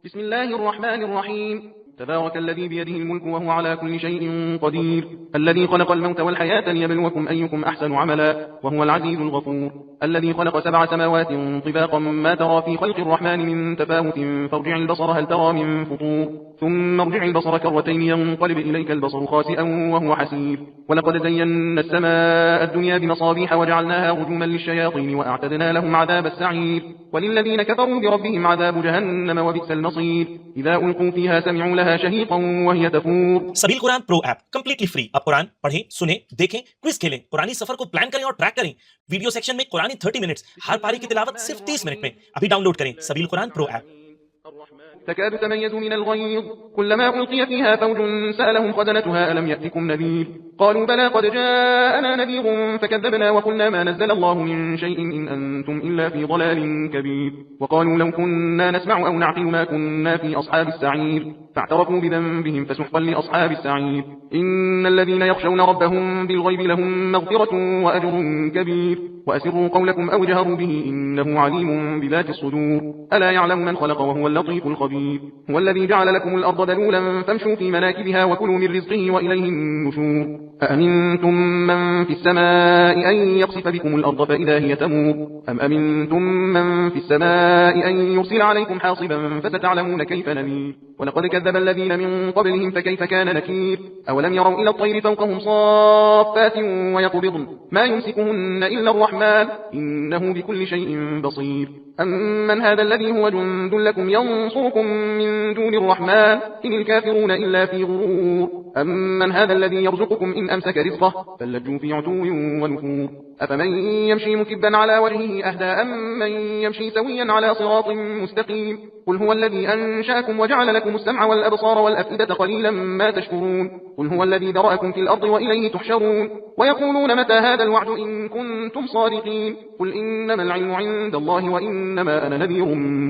بسم الله الرحمن الرحيم. تبارك الذي بيده الملك وهو على كل شيء قدير، الذي خلق الموت والحياة ليبلوكم أيكم أحسن عملا وهو العزيز الغفور، الذي خلق 7 سماوات طباقا ما ترى في خلق الرحمن من تفاوت فارجع البصر هل ترى من فطور ثم ارجع البصر كرتين ينقلب إليك البصر خاسئا وهو حسير، ولقد زينا السماء الدنيا بمصابيح وجعلناها رجوما للشياطين وأعتدنا لهم عذاب السعير، وللذين كفروا بربهم عذاب جهنم وبئس المصير، إذا ألقوا فيها سمعوا لها شهيقا وهي تفور। सबील Quran pro app completely free. अब कुरान पढ़ें, सुने, देखें, क्विज खेलें, कुरानी सफर को प्लान करें और ट्रैक करें। वीडियो सेक्शन में कुरानी 30 मिनट्स, हर पारी की तिलावत सिर्फ 30 मिनट में। अभी डाउनलोड करें सबील कुरान प्रो ऐप। تكاد تميز من الغيظ كلما ألقي فيها فوج سألهم خزنتها ألم يأتكم نذير قالوا بلى قد جاءنا نذير فكذبنا وقلنا ما نزل الله من شيء إن أنتم إلا في ضلال كبير، وقالوا لو كنا نسمع أو نعقل ما كنا في أصحاب السعير فاعترفوا بذنبهم فسحقا لأصحاب السعير، إن الذين يخشون ربهم بالغيب لهم مغفرة وأجر كبير، وأسروا قولكم أو جهروا به إنه عليم بذات الصدور، ألا يعلم من خلق وهو اللطيف الخبير، هو الذي جعل لكم الأرض ذلولا فامشوا في مناكبها وكلوا من رزقه وإليه النشور، أأمنتم من في السماء أن يخسف بكم الأرض فإذا هي تمور أم أمنتم من في السماء أن يرسل عليكم حاصبا فستعلمون كيف نذير، ولقد كذب الذين من قبلهم فكيف كان نكير، أولم يروا إلى الطير فوقهم صافات ويقبضن ما يمسكهن إلا الرحمن إنه بكل شيء بصير، أمن هذا الذي هو جند لكم ينصركم من دون الرحمن إن الكافرون إلا في غرور، أمن هذا الذي يرزقكم إن أمسك رزقه بل لجوا في عتو ونفور، أفمن يمشي مكبا على وجهه أهدى أم من يمشي سويا على صراط مستقيم، قل هو الذي أنشأكم وجعل لكم السمع والأبصار والأفئدة قليلا ما تشكرون، قل هو الذي ذرأكم في الأرض وإليه تحشرون، ويقولون متى هذا الوعد إن كنتم صادقين، قل إنما العلم عند الله وإنما أنا نذير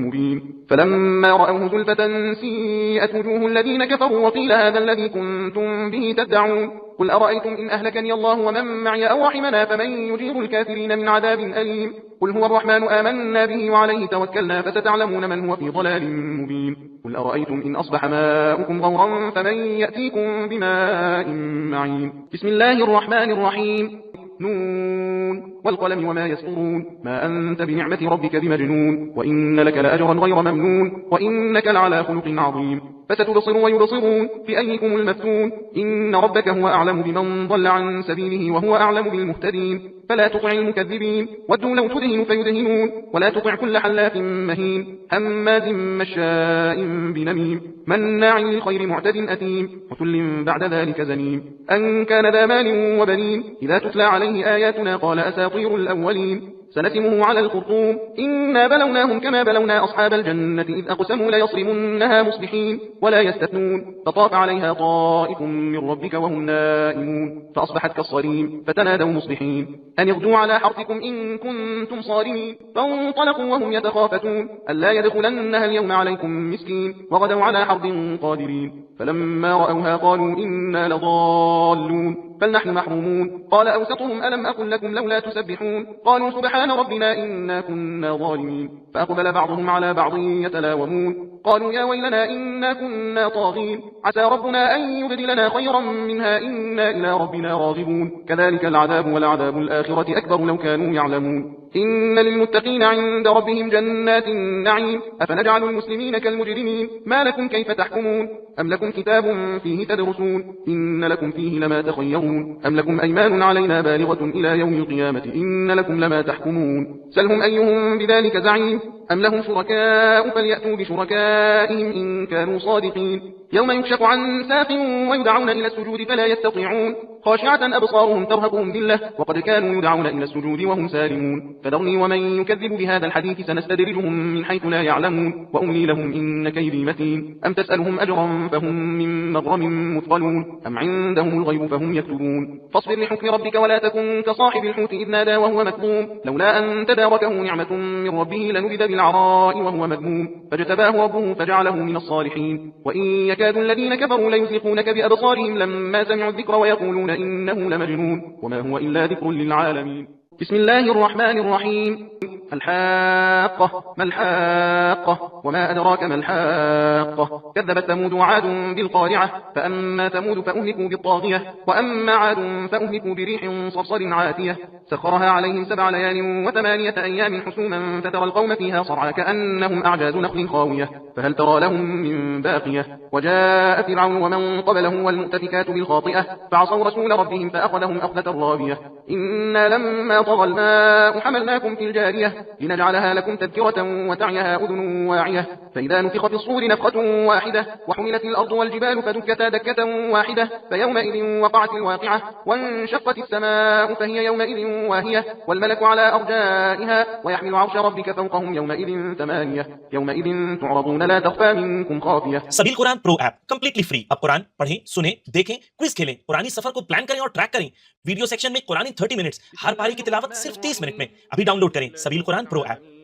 مبين، فلما رأوه زلفة سيئت وجوه الذين كفروا وقيل هذا الذي كنتم به تدعون، قل أرأيتم إن أهلكني الله ومن معي أو رحمنا فمن يجير الكافرين من عذاب أليم، قل هو الرحمن آمنا به وعليه توكلنا فستعلمون من هو في ضلال مبين، قل أرأيتم إن أصبح ماؤكم غورا فمن يأتيكم بماء معين. بسم الله الرحمن الرحيم. نون والقلم وما يسطرون ما أنت بنعمة ربك بمجنون وإن لك لأجرا غير ممنون وإنك لعلى خلق عظيم، فستبصر ويبصرون بأيكم المفتون، إن ربك هو أعلم بمن ضل عن سبيله وهو أعلم بالمهتدين، فلا تطع المكذبين ودوا لو تدهن فيدهنون، ولا تطع كل حلاف مهين هماز مشاء بنميم مناع للخير معتد أثيم وكل بعد ذلك زنيم، أن كان ذا مال وبنين إذا تتلى عليه آياتنا قال أساطير الأولين، سنسمه على الخرطوم إنا بلوناهم كما بلونا أصحاب الجنة إذ أقسموا ليصرمنها مصبحين ولا يستثنون، فطاف عليها طائف من ربك وهم نائمون فأصبحت كالصريم، فتنادوا مصبحين أن اغدوا على حرثكم إن كنتم صارمين، فانطلقوا وهم يتخافتون ألا يدخلنها اليوم عليكم مسكين وغدوا على حرد قادرين، فلما رأوها قالوا إنا لضالون بل نحن محرومون، قال أوسطهم ألم أقل لكم لولا تسبحون، قالوا سبحان ربنا إنا كنا ظالمين، فأقبل بعضهم على بعض يتلاومون، قالوا يا ويلنا إنا كنا طاغين، عسى ربنا أن يبدلنا خيرا منها إنا إلى ربنا راغبون، كذلك العذاب ولعذاب الآخرة أكبر لو كانوا يعلمون، إن للمتقين عند ربهم جنات النعيم، أفنجعل المسلمين كالمجرمين ما لكم كيف تحكمون، أم لكم كتاب فيه تدرسون إن لكم فيه لما تخيرون، أم لكم أيمان علينا بالغة إلى يوم القيامة إن لكم لما تحكمون، سلهم أيهم بذلك زعيم، أم لهم شركاء فليأتوا بشركائهم إن كانوا صادقين، يوم يكشف عن ساق ويدعون إلى السجود فلا يستطيعون، خاشعة أبصارهم ترهقهم ذلة وقد كانوا يدعون إلى السجود وهم سالمون، فذرني ومن يكذب بهذا الحديث سنستدرجهم من حيث لا يعلمون وأملي لهم إن كيدي متين، أم تسألهم أجرا فهم من مغرم مثقلون أم عندهم الغيب فهم يكتبون، فاصبر لحكم ربك ولا تكن كصاحب الحوت إذ نادى وهو مكظوم لولا أن تداركه نعمة من ربه لنبذ بالعراء وهو مذموم، فاجتباه ربه فجعله من الصالحين، وإن يكاد الذين كفروا ليزلقونك بأبصارهم لما سمعوا الذكر ويقولون إنه لمجنون وما هو إلا ذكر للعالمين. بسم الله الرحمن الرحيم. الحاقة ما الحاقة وما أدراك ما الحاقة كذبت ثمود وعاد بالقارعة فأما ثمود فأهلكوا بالطاغية وأما عاد فأهلكوا بريح صرصر عاتية سخرها عليهم 7 ليال و8 أيام حسوما فترى القوم فيها صرعى كأنهم أعجاز نخل خاوية فهل ترى لهم من باقية وجاء فرعون ومن قبله والمؤتفكات بالخاطئة فعصوا رسول ربهم فأخذهم أخذة رابية إنا لما طغى الماء حملناكم في الجارية لنجعلها لكم تذكرة وتعيها أذن واعية فإذا نفخ في الصور نفخة واحدة وحملت الأرض والجبال فدكتا دكة واحدة فيومئذ وقعت الواقعة وانشقت السماء فهي يومئذ واهية والملك على أرجائها ويحمل عرش ربك فوقهم يومئذ 8 يومئذ تعرضون لا تخفى منكم خافية। सबील Quran pro app completely free. अब कुरान पढ़ें, सुने, देखें, क्विज खेलें, कुरानी सफर को प्लान करें और ट्रैक करें। वीडियो सेक्शन में कुरानी 30 मिनट्स, हर पारी की तिलावत सिर्फ 30 मिनट में। अभी डाउनलोड करें सबील कुरान प्रो ऐप।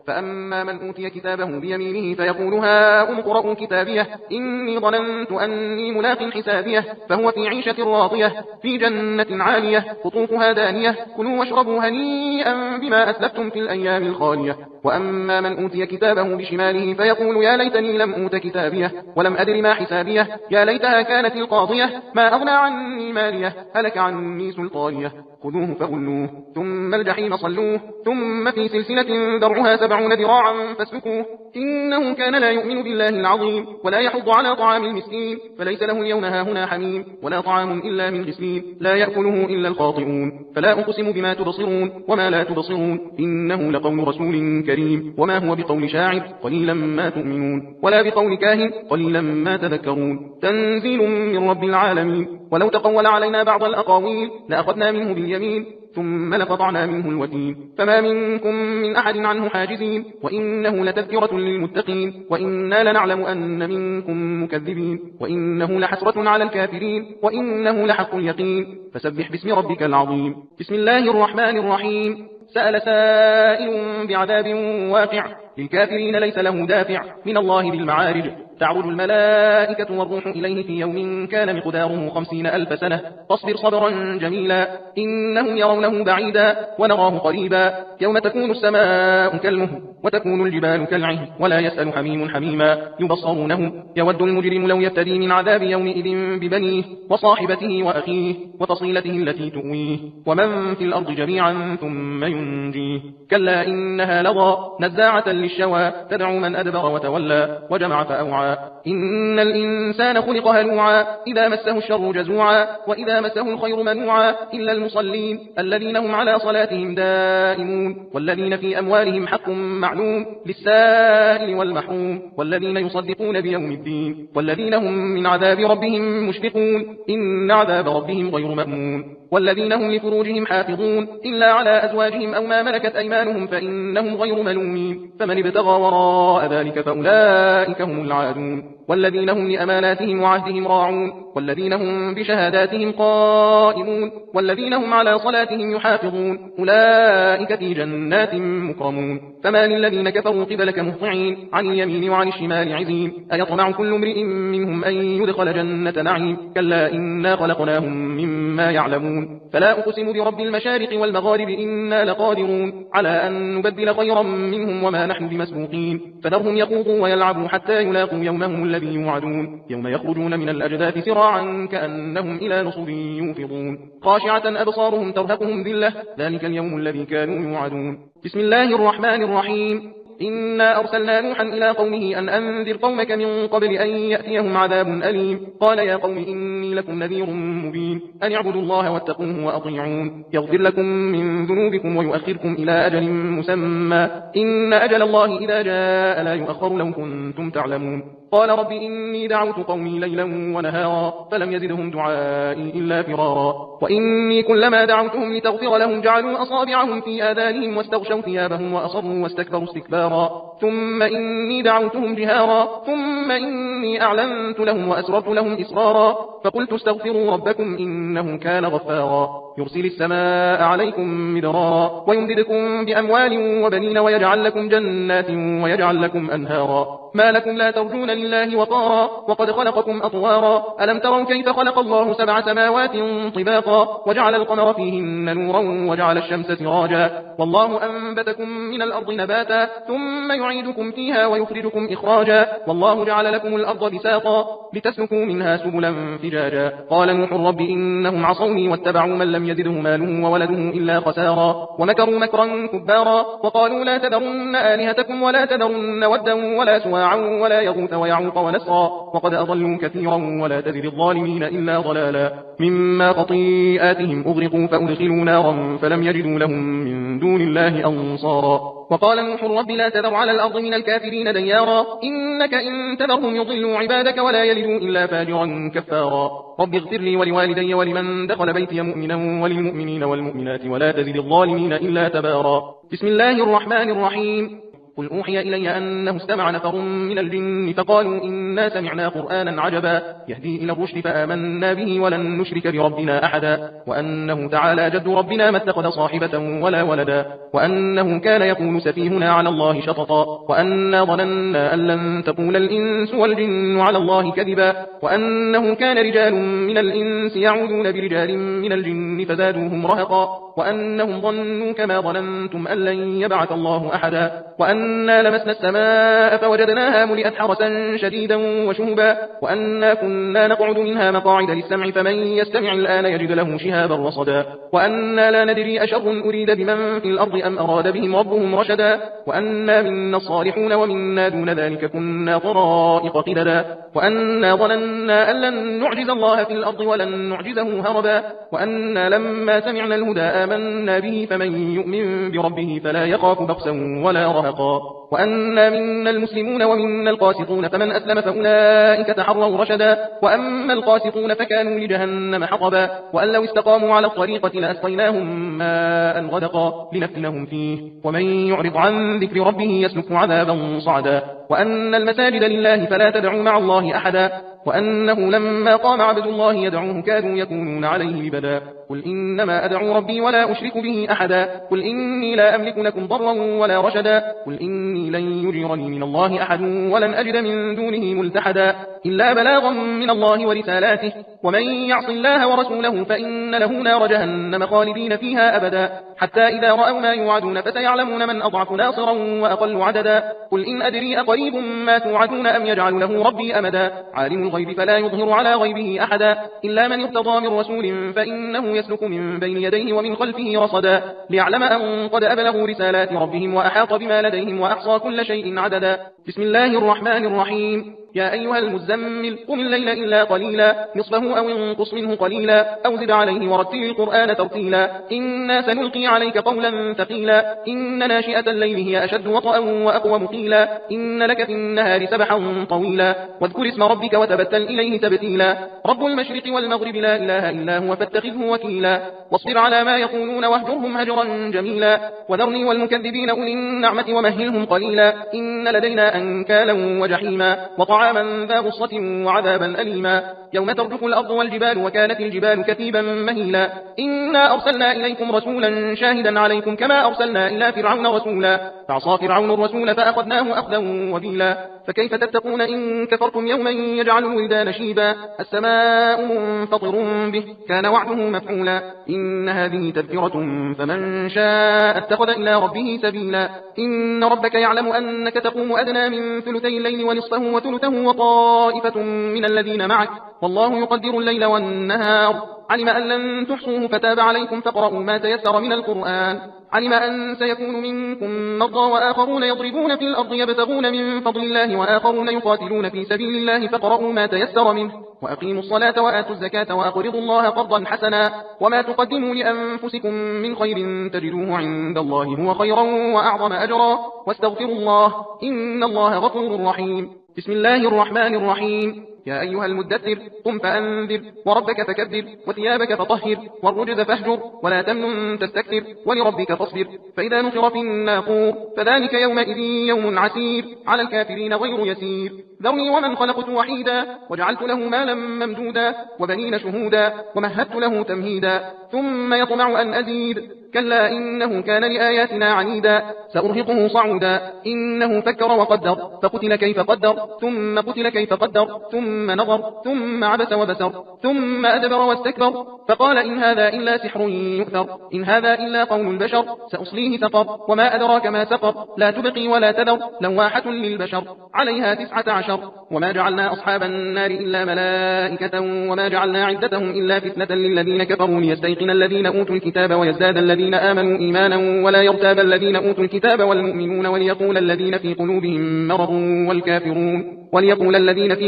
فأما من أوتي كتابه بيمينه فيقول هاؤم اقرءوا كتابيه إني ظننت أني ملاق حسابيه فهو في عيشة راضية في جنة عالية قطوفها دانية كلوا واشربوا هنيئا بما أسلفتم في الأيام الخالية وأما من أوتي كتابه بشماله فيقول يا ليتني لم أوت كتابيه ولم أدر ما حسابيه يا ليتها كانت القاضية ما أغنى عني ماليه هلك عني سلطانيه خذوه فغلوه ثم الجحيم صلوه ثم في سلسلة درعها 70 ذراعا فاسلكوه إنه كان لا يؤمن بالله العظيم ولا يحض على طعام المسكين فليس له اليوم هاهنا حميم ولا طعام إلا من غسلين لا يأكله إلا الخاطئون فلا أقسم بما تبصرون وما لا تبصرون إنه لقول رسول كريم وما هو بقول شاعر قليلا ما تؤمنون ولا بقول كاهن قليلا ما تذكرون تنزيل من رب العالمين ولو تقول علينا بعض الأقاويل لأخذنا منه باليمين ثم لقطعنا منه الوتين فما منكم من أحد عنه حاجزين وإنه لتذكرة للمتقين وإنا لنعلم أن منكم مكذبين وإنه لحسرة على الكافرين وإنه لحق اليقين فسبح باسم ربك العظيم بسم الله الرحمن الرحيم سأل سائل بعذاب واقع للكافرين ليس له دافع من الله ذي المعارج تعرج الملائكة والروح إليه في يوم كان مقداره 50,000 سنة فاصبر صبرا جميلا إنهم يرونه بعيدا ونراه قريبا يوم تكون السماء كالمهل وتكون الجبال كالعهن ولا يسأل حميم حميما يبصرونه يود المجرم لو يفتدي من عذاب يومئذ ببنيه وصاحبته وأخيه وفصيلته التي تؤويه ومن في الأرض جميعا ثم ينجيه كلا إنها لظى نزاعة للشوى تدعو من أدبر وتولى وجمع فأوعى إن الإنسان خلق هلوعا إذا مسه الشر جزوعا وإذا مسه الخير منوعا إلا المصلين الذين هم على صلاتهم دائمون والذين في أموالهم حق معلوم للسائل والمحروم والذين يصدقون بيوم الدين والذين هم من عذاب ربهم مشفقون إن عذاب ربهم غير مأمون والذين هم لفروجهم حافظون إلا على أزواجهم أو ما ملكت أيمانهم فإنهم غير ملومين فمن ابتغى وراء ذلك فأولئك هم العادون والذين هم لأماناتهم وعهدهم راعون والذين هم بشهاداتهم قائمون والذين هم على صلاتهم يحافظون أولئك في جنات مكرمون فما للذين كفروا قبلك مهطعين عن اليمين وعن الشمال عزين أيطمع كل امرئ منهم أن يدخل جنة نعيم كلا إنا خلقناهم مما يعلمون فلا أقسم برب المشارق والمغارب إنا لقادرون على أن نبدل خيرا منهم وما نحن بمسبوقين فذرهم يخوضوا ويلعبوا حتى يلاقوا يومهم الذي يوعدون يوم يخرجون من الأجداث سراعا كأنهم إلى نصب يوفضون خاشعة أبصارهم ترهقهم ذلة ذلك اليوم الذي كانوا يوعدون بسم الله الرحمن الرحيم إنا أرسلنا نوحا إلى قومه أن أنذر قومك من قبل أن يأتيهم عذاب أليم قال يا قوم إني لكم نذير مبين أن اعبدوا الله واتقوه وأطيعون يغفر لكم من ذنوبكم ويؤخركم إلى أجل مسمى إن أجل الله إذا جاء لا يؤخر لو كنتم تعلمون قال رب إني دعوت قومي ليلا ونهارا فلم يزدهم دعائي إلا فرارا وإني كلما دعوتهم لتغفر لهم جعلوا أصابعهم في آذانهم واستغشوا ثيابهم وأصروا واستكبروا استكبارا ثم إني دعوتهم جهارا ثم إني أعلنت لهم وأسررت لهم إسرارا فقلت استغفروا ربكم إنه كان غفارا يرسل السماء عليكم مدرارا ويمددكم بأموال وبنين ويجعل لكم جنات ويجعل لكم أنهارا ما لكم لا ترجون لله وقارا وقد خلقكم أطوارا ألم تروا كيف خلق الله 7 سماوات طباقا وجعل القمر فيهن نورا وجعل الشمس سراجا والله أنبتكم من الأرض نباتا ثم يعيدكم فيها ويخرجكم إخراجا والله جعل لكم الأرض بساطا لتسلكوا منها سبلا فجاجا قال نوح رب إنهم عصوني واتبعوا من لم يزده ماله وولده إلا خسارا ومكروا مكرا كبارا وقالوا لا تذرن آلهتكم ولا تذرن ودا ولا سواعا ولا يغوث ويعوق ونسرا وقد أضلوا كثيرا ولا تزد الظالمين إلا ضلالا مما خطيئاتهم أغرقوا فأدخلوا نارا فلم يجدوا لهم من دون الله أنصارا وقال نوح رب لا تذر على الأرض من الكافرين ديارا إنك إن تذرهم يضلوا عبادك ولا يلدوا إلا فاجرا كفارا رب اغفر لي ولوالدي ولمن دخل بيتي مؤمنا وللمؤمنين والمؤمنات ولا تزد الظالمين إلا تبارا بسم الله الرحمن الرحيم قل أوحي إلي أنه استمع نفر من الجن فقالوا إنا سمعنا قرآنا عجبا يهدي إلى الرشد فآمنا به ولن نشرك بربنا أحدا وأنه تعالى جد ربنا ما اتخذ صاحبة ولا ولدا وأنه كان يقول سفيهنا على الله شططا وأنا ظننا أن لن تقول الإنس والجن على الله كذبا وأنه كان رجال من الإنس يعودون برجال من الجن فزادوهم رهقا وأنهم ظنوا كما ظننتم أن لن يبعث الله أحدا وأنا لمسنا السماء فوجدناها ملئت حرسا شديدا وشهبا وأنا كنا نقعد منها مقاعد للسمع فمن يستمع الآن يجد له شهابا رصدا وأنا لا ندري أشر أريد بمن في الأرض أم أراد بهم ربهم رشدا وأنا منا الصالحون ومنا دون ذلك كنا طرائق قددا وأنا ظننا أن لن نعجز الله في الأرض ولن نعجزه هربا وأنا لما سمعنا الهدى آمنا به فمن يؤمن بربه فلا يخاف بخسا ولا رهقا وأنا منا المسلمون ومنا القاسطون فمن أسلم فأولئك تحروا رشدا وأما القاسطون فكانوا لجهنم حطبا وأن لو استقاموا على الطريقة لأسقيناهم ماء غدقا لنفتنهم فيه ومن يعرض عن ذكر ربه يسلك عذابا صعدا وأن المساجد لله فلا تدعوا مع الله أحدا وأنه لما قام عبد الله يدعوه كادوا يكونون عليه لبدا قل إنما أدعو ربي ولا أشرك به أحدا قل إني لا أملك لكم ضرا ولا رشدا قل إني لن يجيرني من الله أحد ولن أجد من دونه ملتحدا إلا بلاغا من الله ورسالاته ومن يعص الله ورسوله فإن له نار جهنم خالدين فيها أبدا حتى إذا رأوا ما يوعدون فسيعلمون من أضعف ناصرا وأقل عددا قل إن أدري أقريب ما توعدون أم يجعل له ربي أمدا عالم الغيب فلا يظهر على غيبه أحدا إلا من ارتضى من رسول فإنه يسلك من بين يديه ومن خلفه رصدا ليعلم أن قد أبلغوا رسالات ربهم وأحاط بما لديهم وأحصى كل شيء عددا بسم الله الرحمن الرحيم يا أيها المزمل قم الليل إلا قليلا نصفه أو انقص منه قليلا أو زد عليه ورتل القرآن ترتيلا إنا سنلقي عليك قولا ثقيلا إن ناشئة الليل هي أشد وطئا وأقوم قيلا إن لك في النهار سبحا طويلا واذكر اسم ربك وتبتل إليه تبتيلا رب المشرق والمغرب لا إله إلا هو فاتخذه وكيلا واصبر على ما يقولون واهجرهم هجرا جميلا وذرني والمكذبين أولي النعمة ومهلهم قليلا إن لدينا أنكالا وجحيما وطعاما ذا غصة وعذابا أليما يوم ترجف الأرض والجبال وكانت الجبال كثيبا مهيلا إنا أرسلنا إليكم رسولا شاهدا عليكم كما أرسلنا إلى فرعون رسولا فعصى فرعون الرسول فأخذناه أخذا وبيلا فكيف تتقون إن كفرتم يوما يجعل الولدان شيبا السماء منفطر به كان وعده مفعولا إن هذه تذكرة فمن شاء اتخذ إلى ربه سبيلا إن ربك يعلم أنك تقوم أدنى من ثلثي الليل ونصفه وثلثه وطائفة من الذين معك والله يقدر الليل والنهار علم أن لن تحصوه فتاب عليكم فاقرؤوا ما تيسر من القرآن علم أن سيكون منكم مرضى وآخرون يضربون في الأرض يبتغون من فضل الله وآخرون يقاتلون في سبيل الله فاقرؤوا ما تيسر منه وأقيموا الصلاة وآتوا الزكاة وأقرضوا الله قرضا حسنا وما تقدموا لأنفسكم من خير تجدوه عند الله هو خيرا وأعظم أجرا واستغفروا الله إن الله غفور رحيم بسم الله الرحمن الرحيم يا أيها المدثر قم فأنذر وربك فكبر وثيابك فطهر والرجز فاهجر ولا تمنن تستكثر ولربك فاصبر فإذا نشر في الناقور فذلك يومئذ يوم عسير على الكافرين غير يسير ذرني ومن خلقت وحيدا وجعلت له مالا ممدودا وبنين شهودا ومهدت له تمهيدا ثم يطمع أن أزيد كلا إنه كان لآياتنا عنيدا سأرهقه صعودا إنه فكر وقدر فقتل كيف قدر ثم قتل كيف قدر ثم نظر ثم عبس وبسر ثم أدبر واستكبر فقال إن هذا إلا سحر يؤثر إن هذا إلا قول البشر سأصليه سقر وما أدراك ما سقر لا تبقي ولا تذر لواحة للبشر عليها 19 وما جعلنا أصحاب النار إلا ملائكة وما جعلنا عدتهم إلا فتنة للذين كفروا ليستيقن الذين أوتوا الكتاب ويزداد الذين آمنوا إيمانا ولا يرتاب الذين أوتوا الكتاب والمؤمنون وليقول الذين في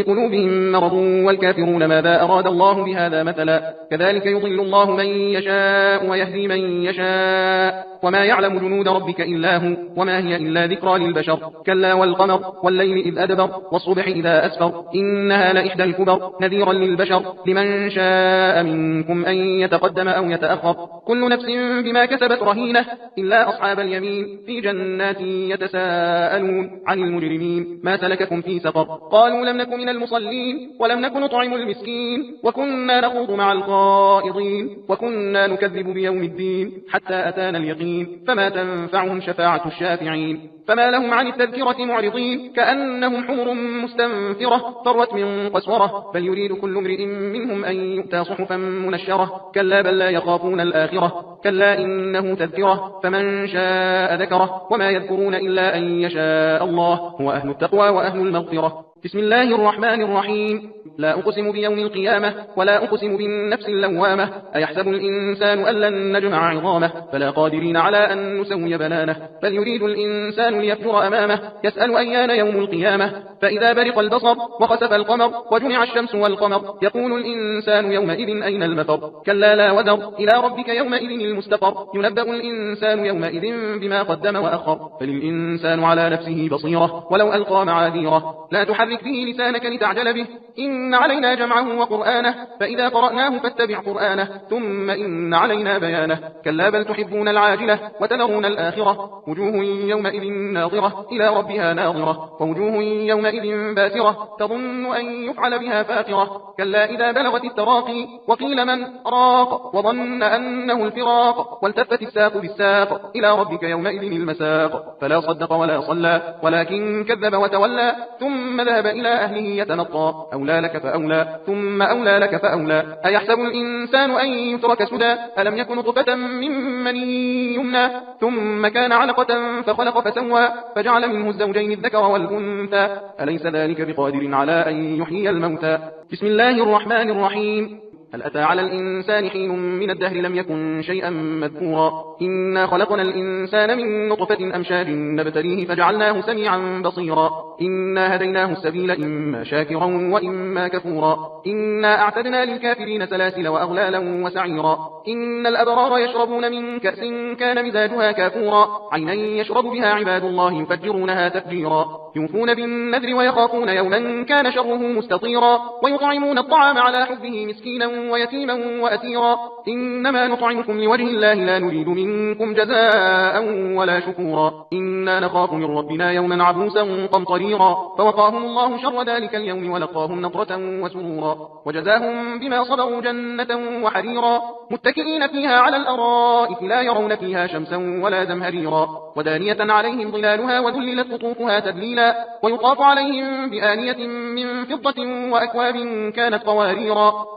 قلوبهم مرض والكافرون ماذا أراد الله بهذا مثلا كذلك يضل الله من يشاء ويهدي من يشاء وما يعلم جنود ربك إلا هو وما هي إلا ذكرى للبشر كلا والقمر والليل إذ أدبر والصبح إذا أسفر إنها لإحدى الكبر نذيرا للبشر لمن شاء منكم أن يتقدم أو يتأخر كل نفس بما كسبت رهينة إلا أصحاب اليمين في جنات يتساءلون عن المجرمين ما سلككم في سقر قالوا لم نكن من المصلين ولم نكن نطعم المسكين وكنا نخوض مع الخائضين وكنا نكذب بيوم الدين حتى أتانا اليقين فما تنفعهم شفاعة الشافعين فما لهم عن التذكرة معرضين كأنهم حمر مستنفرة فروت من قسورة بل يريد كل امرئ منهم أن يؤتى صحفا منشرة كلا بل لا يخافون الآخرة كلا إنه تذكرة فمن شاء ذكره وما يذكرون إلا أن يشاء الله هو أهل التقوى وأهل المغفرة بسم الله الرحمن الرحيم لا أقسم بيوم القيامة ولا أقسم بالنفس اللوامة أيحسب الإنسان أن لن نجمع عظامه فلا قادرين على أن نسوي بنانه بل يريد الإنسان ليفجر أمامه يسأل أيان يوم القيامة فإذا برق البصر وخسف القمر وجمع الشمس والقمر يقول الإنسان يومئذ أين المفر كلا لا وزر إلى ربك يومئذ المستقر ينبأ الإنسان يومئذ بما قدم وأخر فللإنسان على نفسه بصيرة ولو ألقى معاذيره لا تحرك به لسانك لتعجل به إن علينا جمعه وقرآنه فإذا قرأناه فاتبع قرآنه ثم إن علينا بيانه كلا بل تحبون العاجلة وتذرون الآخرة وجوه يومئذ ناظرة إلى ربها ناظرة ووجوه يومئذ باسرة تظن أن يفعل بها فاقرة كلا إذا بلغت التراقي وقيل من راق وظن أنه الفراق والتفت الساق بالساق إلى ربك يومئذ المساق فلا صدق ولا صلى ولكن كذب وتولى ثم ذهب إلى أهله يتمطى أولى لك فأولى ثم أولى لك فأولى أيحسب الإنسان أن يترك سدى ألم يكن نطفة من مني يمنى ثم كان علقة فخلق فسوى فجعل منه الزوجين الذكر والأنثى أليس ذلك بقادر على أن يحيي الموتى بسم الله الرحمن الرحيم هل أتى على الإنسان حين من الدهر لم يكن شيئا مذكورا إنا خلقنا الإنسان من نطفة أمشاج نبتليه فجعلناه سميعا بصيرا إنا هديناه السبيل إما شاكرا وإما كفورا إنا أعتدنا للكافرين سلاسل وأغلالا وسعيرا إن الأبرار يشربون من كأس كان مزاجها كافورا عينا يشرب بها عباد الله يفجرونها تفجيرا يوفون بالنذر ويخافون يوما كان شره مستطيرا ويطعمون الطعام على حبه مسكينا ويتيما وأسيرا إنما نطعمكم لوجه الله لا نريد منكم جزاء ولا شكورا إنا نخاف من ربنا يوما عبوسا قمطريرا فوقاهم الله شر ذلك اليوم ولقاهم نضرة وسرورا وجزاهم بما صبروا جنة وحريرا متكئين فيها على الأرائك لا يرون فيها شمسا ولا زمهريرا ودانية عليهم ظلالها وذللت قطوفها تذليلا ويطاف عليهم بآنية من فضة وأكواب كانت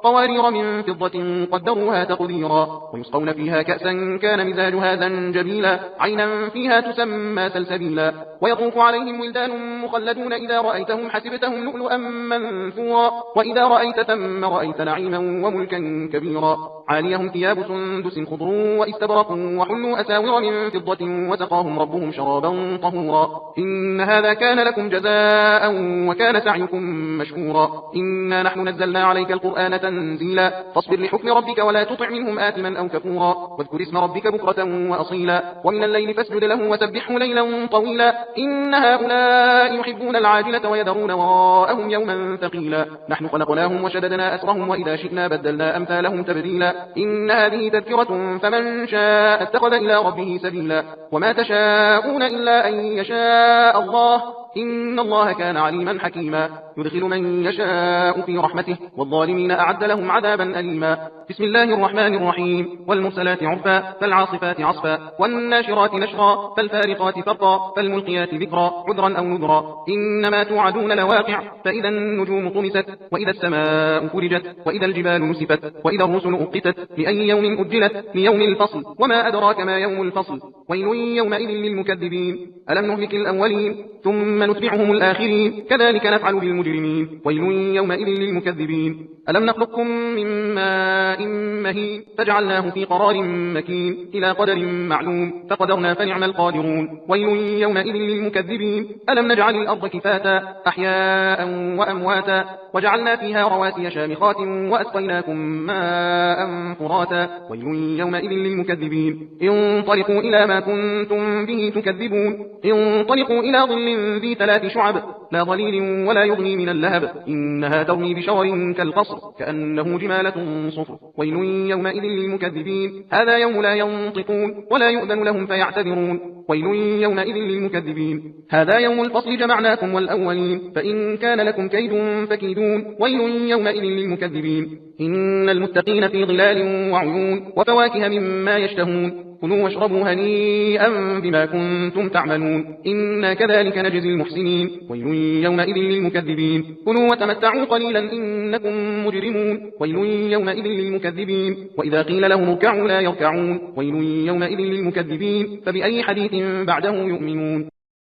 قوارير من فضة قدروها تقديرا ويسقون فيها كأسا كان مزاجها زنجبيلا عينا فيها تسمى سلسبيلا ويطوف عليهم ولدان مخلدون إذا رأيتهم حسبتهم لؤلؤا منثورا وإذا رأيت ثم رأيت نعيما وملكا كبيرا عاليهم ثياب سندس خضر واستبرق وحلوا أساور من فضة وسقاهم ربهم شرابا طهورا إن هذا كان كان لكم جزاء وكان سعيكم مشكورا إنا نحن نزلنا عليك القرآن تنزيلا فاصبر لحكم ربك ولا تطع منهم آثما أو كفورا واذكر اسم ربك بكرة وأصيلا ومن الليل فاسجد له وسبحه ليلا طويلا إن هؤلاء يحبون العاجلة ويذرون وراءهم يوما ثقيلا نحن خلقناهم وشددنا أسرهم وإذا شئنا بدلنا أمثالهم تبديلا إن هذه تذكرة فمن شاء اتخذ إلى ربه سبيلا وما تشاءون إلا أن يشاء الله إن الله كان عليما حكيما يدخل من يشاء في رحمته والظالمين أعد لهم عذابا أليما بسم الله الرحمن الرحيم والمرسلات عرفا فالعاصفات عصفا والناشرات نشرا فالفارقات فرقا فالملقيات ذكرا عذرا أو نذرا إنما توعدون لواقع فإذا النجوم طمست وإذا السماء فرجت وإذا الجبال نسفت وإذا الرسل أقتت لأي يوم أجلت ليوم الفصل وما أدراك ما يوم الفصل ويل يومئذ للمكذبين ألم نهلك الأولين ثم نتبعهم الآخرين كذلك نفعل بالمجرمين ويل يومئذ للمكذبين ألم نخلقكم من ماء مهين فجعلناه في قرار مكين إلى قدر معلوم فقدرنا فنعم القادرون ويل يومئذ للمكذبين ألم نجعل الأرض كفاتا أحياء وأمواتا وجعلنا فيها رواسي شامخات وأسقيناكم ماء فراتا ويل يومئذ للمكذبين انطلقوا إلى ما كنتم به تكذبون انطلقوا إلى ظل ذي 3 شعب لا ظليل ولا يغني من اللهب إنها ترمي بشرر كالقصر كأنه جمالة صفر ويل يومئذ للمكذبين هذا يوم لا ينطقون ولا يؤذن لهم فيعتذرون ويل يومئذ للمكذبين هذا يوم الفصل جمعناكم والأولين فإن كان لكم كيد فكيدون ويل يومئذ للمكذبين إن المتقين في ظلال وعيون وفواكه مما يشتهون كلوا واشربوا هنيئا بما كنتم تعملون إنا كذلك نجزي المحسنين ويل يومئذ للمكذبين كلوا وتمتعوا قليلا إنكم مجرمون ويل يومئذ للمكذبين وإذا قيل لهم اركعوا لا يركعون ويل يومئذ للمكذبين فبأي حديث بعده يؤمنون